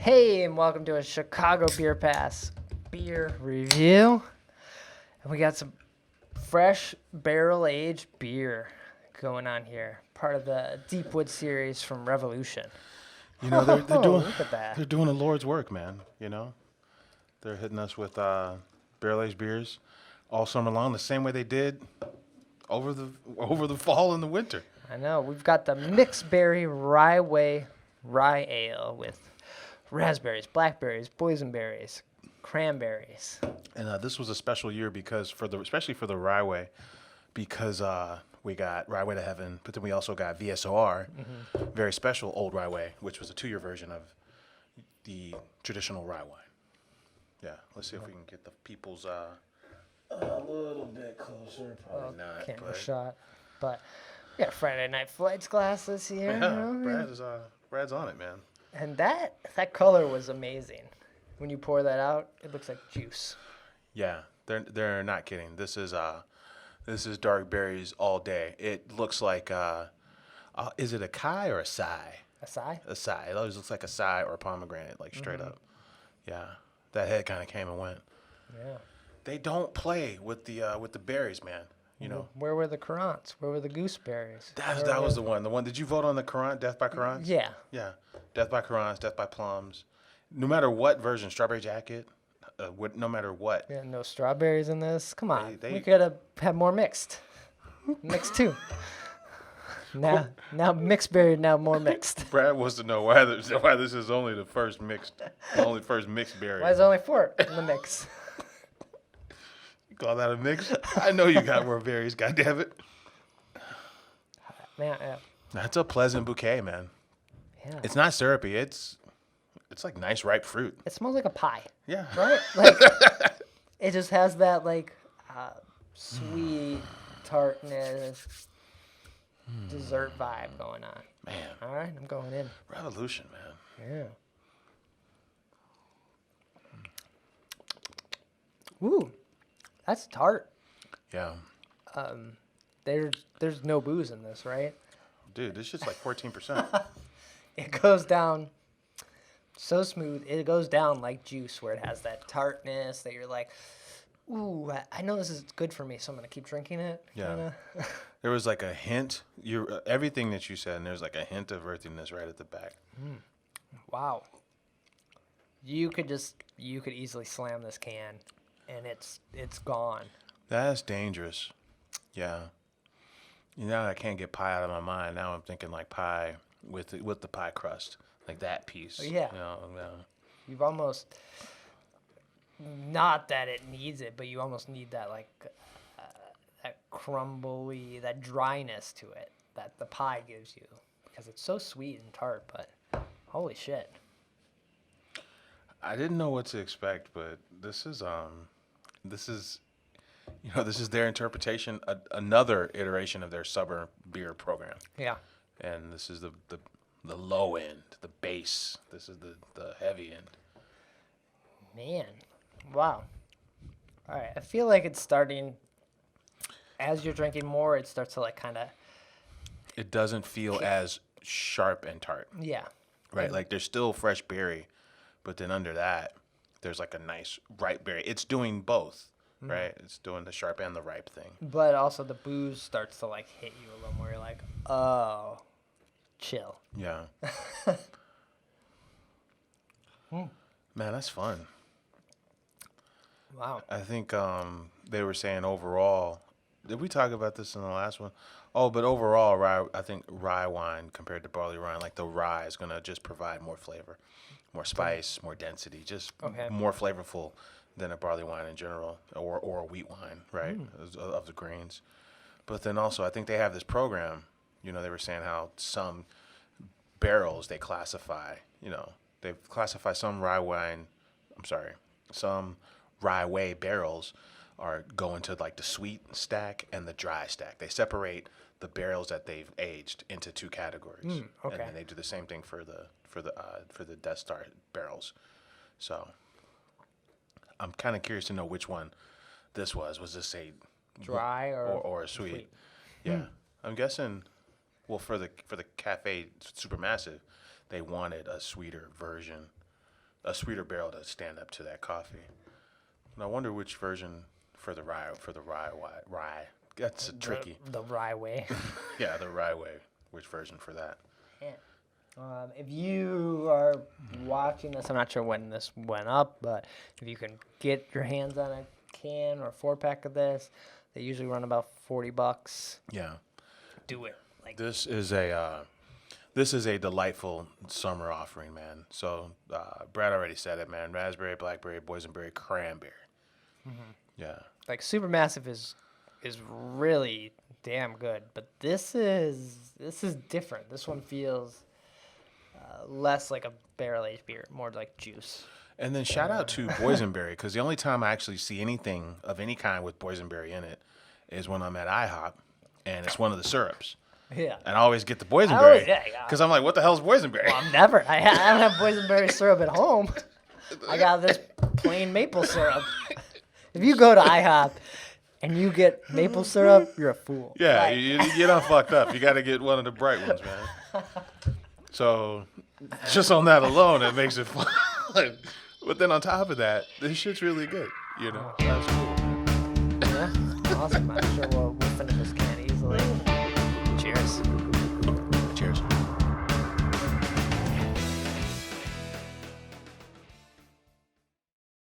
Hey, and welcome to a Chicago Beer Pass beer review. And we got some fresh barrel-aged beer going on here. Part of the Deepwood series from Revolution. You know, they're doing Look at that. they're doing the Lord's work, man. You know, they're hitting us with barrel-aged beers all summer long, the same way they did over the fall and the winter. I know. We've got the Mixed Berry Ryeway Rye Ale with raspberries, blackberries, boysenberries, cranberries. And this was a special year because especially for the Ryeway, because we got Ryeway to Heaven, but then we also got VSOR, very special old Ryeway, which was a 2-year version of the traditional rye wine. Yeah, let's see if we can get the people's a little bit closer. Probably not. Camera shot. But we got Friday Night Flights glasses here. Yeah, you know? Brad's on it, man. And that color was amazing. When you pour that out, it looks like juice. Yeah, they're not kidding. This is dark berries all day. It looks like is it a kai or a sai? A sigh? A sai. It always looks like a sai or a pomegranate, like straight up. Yeah, that head kind of came and went. Yeah. They don't play with the berries, man. You know. Where were the currants? Where were the gooseberries? That was the one. The one. Did you vote on the currant? Death by currants? Yeah. Yeah. Death by currants. Death by plums. No matter what version, strawberry jacket. No matter what. Yeah, no strawberries in this. Come on. They- We could have had more mixed. Mixed too. Now mixed berry, now more mixed. Brad wants to know why this is only the first mixed berry. Why is there only 4 in the mix? You call that a mix? I know you got more berries. God damn it. Man, yeah. That's a pleasant bouquet, man. Yeah. It's not syrupy. It's like nice ripe fruit. It smells like a pie. Yeah. Right? Like, it just has that, like, sweet tartness, dessert vibe going on. Man. All right, I'm going in. Revolution, man. Yeah. Ooh, that's tart. Yeah. There's no booze in this, right? Dude, this shit's like 14%. It goes down so smooth. It goes down like juice, where it has that tartness that you're like, ooh, I know this is good for me, so I'm gonna keep drinking it. Yeah. Kinda. There was like a hint. Everything that you said, and there's like a hint of earthiness right at the back. Wow. You could easily slam this can, and it's gone. That's dangerous. Yeah. You know, I can't get pie out of my mind. Now I'm thinking like pie with the pie crust, like that piece. Yeah. You know, You've almost, not that it needs it, but you almost need that like that crumbly, that dryness to it that the pie gives you, because it's so sweet and tart. But holy shit. I didn't know what to expect, but this is their interpretation, another iteration of their summer beer program. Yeah. And this is the low end, the base. This is the heavy end. Man. Wow. All right. I feel like it's starting, as you're drinking more, it starts to like kind of. It doesn't feel as sharp and tart. Yeah. Right? Like there's still fresh berry, but then under that, there's like a nice ripe berry. It's doing both, right? It's doing the sharp and the ripe thing. But also the booze starts to like hit you a little more. You're like, oh, chill. Yeah. Man, that's fun. Wow. I think they were saying overall. Did we talk about this in the last one? Oh, but overall, I think rye wine compared to barley wine, like the rye is gonna just provide more flavor, more spice, more density, just more flavorful than a barley wine in general, or a wheat wine, right? Of the grains. But then also, I think they have this program. You know, they were saying how some barrels they classify. You know, they classify some some Ryeway barrels are going to like the sweet stack and the dry stack. They separate the barrels that they've aged into 2 categories, okay. and then they do the same thing for the Death Star barrels. So I'm kind of curious to know which one this was. Was this a Dry or a sweet? Yeah, I'm guessing. Well, for the Cafe Supermassive, they wanted a sweeter version a sweeter barrel to stand up to that coffee. And I wonder which version for the rye rye. That's tricky. The Ryeway. Yeah, the Ryeway. Which version for that? Yeah. If you are watching this, I'm not sure when this went up, but if you can get your hands on a can or 4-pack of this, they usually run about $40. Yeah. Do it. Like This is a delightful summer offering, man. So Brad already said it, man. Raspberry, blackberry, boysenberry, cranberry. Mm-hmm. Yeah. like Supermassive is really damn good, but this is different. This one feels less like a barrel aged beer, more like juice. And then shout out to boysenberry, because the only time I actually see anything of any kind with boysenberry in it is when I'm at IHOP, and it's one of the syrups. Yeah. And I always get the boysenberry yeah. because I'm like, what the hell is boysenberry? Well, I don't have boysenberry syrup at home. I got this plain maple syrup. If you go to IHOP and you get maple syrup, you're a fool. Yeah, Like, you done fucked up. You got to get one of the bright ones, man. So just on that alone, it makes it fun. But then on top of that, this shit's really good. You know, that's cool. yeah, awesome. I'm sure we'll finish this can easily.